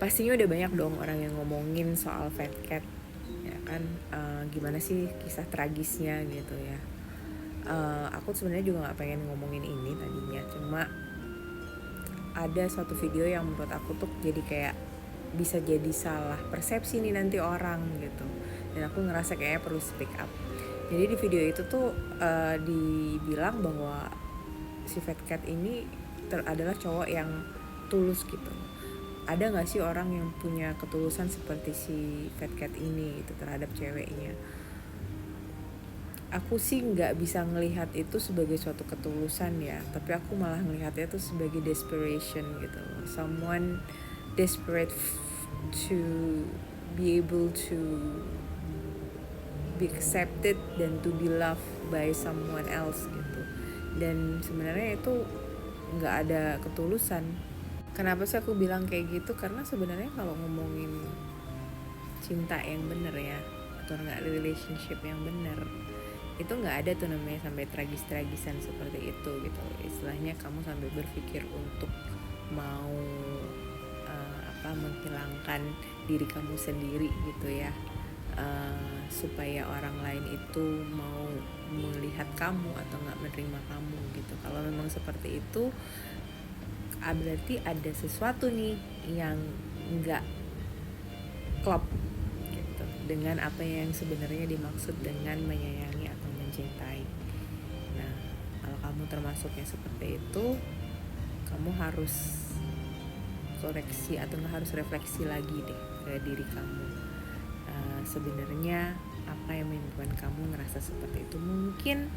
pastinya udah banyak dong orang yang ngomongin soal Fat Cat, ya kan, gimana sih kisah tragisnya gitu ya. Aku sebenarnya juga nggak pengen ngomongin ini tadinya, cuma ada suatu video yang menurut aku tuh jadi kayak bisa jadi salah persepsi nih nanti orang gitu, dan aku ngerasa kayaknya perlu speak up. Jadi di video itu tuh dibilang bahwa si Fat Cat ini adalah cowok yang tulus gitu. Ada nggak sih orang yang punya ketulusan seperti si Fat Cat ini itu terhadap ceweknya? Aku sih nggak bisa ngelihat itu sebagai suatu ketulusan ya, tapi aku malah ngelihatnya itu sebagai desperation gitu. Someone desperate to be able to be accepted dan to be loved by someone else gitu. Dan sebenarnya itu nggak ada ketulusan. Kenapa sih aku bilang kayak gitu? Karena sebenarnya kalau ngomongin cinta yang bener ya, atau nggak relationship yang bener, itu nggak ada tuh namanya sampai tragis-tragisan seperti itu gitu. Istilahnya kamu sampai berpikir untuk mau menghilangkan diri kamu sendiri gitu ya, supaya orang lain itu mau melihat kamu atau nggak menerima kamu gitu. Kalau memang seperti itu, berarti ada sesuatu nih yang nggak klop gitu dengan apa yang sebenarnya dimaksud dengan menyayangi atau mencintai. Nah, kalau kamu termasuknya seperti itu, kamu harus koreksi atau nggak harus refleksi lagi deh ke diri kamu. Sebenarnya apa yang menyebabkan kamu ngerasa seperti itu? Mungkin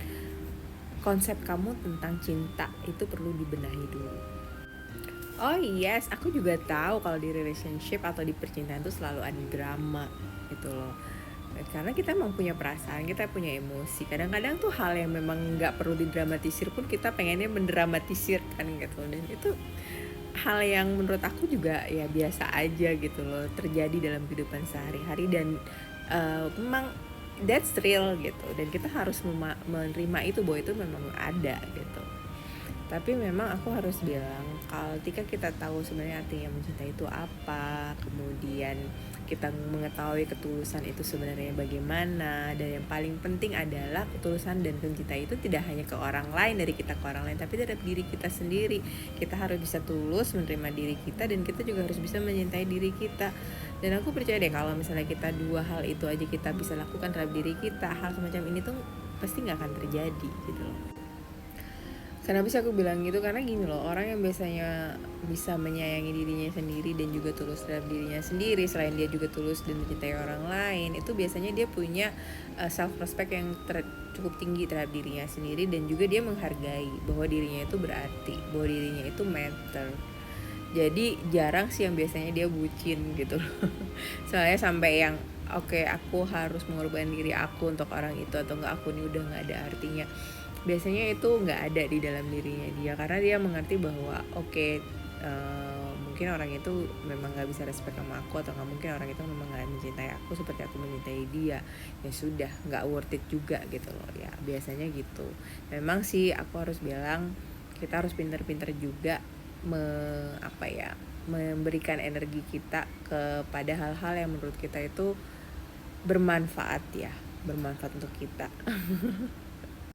konsep kamu tentang cinta itu perlu dibenahi dulu. Oh yes, aku juga tahu kalau di relationship atau di percintaan itu selalu ada drama gitu loh. Karena kita emang punya perasaan, kita punya emosi. Kadang-kadang tuh hal yang memang nggak perlu didramatisir pun kita pengennya mendramatisir kan gitu. Dan itu hal yang menurut aku juga ya biasa aja gitu loh, terjadi dalam kehidupan sehari-hari. Dan memang that's real gitu, dan kita harus menerima itu bahwa itu memang ada gitu. Tapi memang aku harus bilang, kalau ketika kita tahu sebenarnya artinya mencintai itu apa, kemudian kita mengetahui ketulusan itu sebenarnya bagaimana, dan yang paling penting adalah ketulusan dan mencintai itu tidak hanya ke orang lain, dari kita ke orang lain, tapi terhadap diri kita sendiri. Kita harus bisa tulus menerima diri kita, dan kita juga harus bisa mencintai diri kita. Dan aku percaya deh kalau misalnya kita dua hal itu aja kita bisa lakukan terhadap diri kita, hal semacam ini tuh pasti gak akan terjadi gitu loh. Kenapa sih aku bilang gitu? Karena gini loh, orang yang biasanya bisa menyayangi dirinya sendiri dan juga tulus terhadap dirinya sendiri, selain dia juga tulus dan mencintai orang lain, itu biasanya dia punya self respect yang cukup tinggi terhadap dirinya sendiri, dan juga dia menghargai bahwa dirinya itu berarti, bahwa dirinya itu matter. Jadi jarang sih yang biasanya dia bucin gitu loh. Soalnya sampai yang oke, aku harus mengorbankan diri aku untuk orang itu, atau enggak aku ini udah nggak ada artinya. Biasanya itu nggak ada di dalam dirinya dia, karena dia mengerti bahwa mungkin orang itu memang nggak bisa respect sama aku, atau nggak mungkin orang itu memang nggak mencintai aku seperti aku mencintai dia. Ya sudah, nggak worth it juga gitu loh ya, biasanya gitu. Memang sih aku harus bilang, kita harus pintar-pintar juga memberikan energi kita kepada hal-hal yang menurut kita itu bermanfaat ya, bermanfaat untuk kita.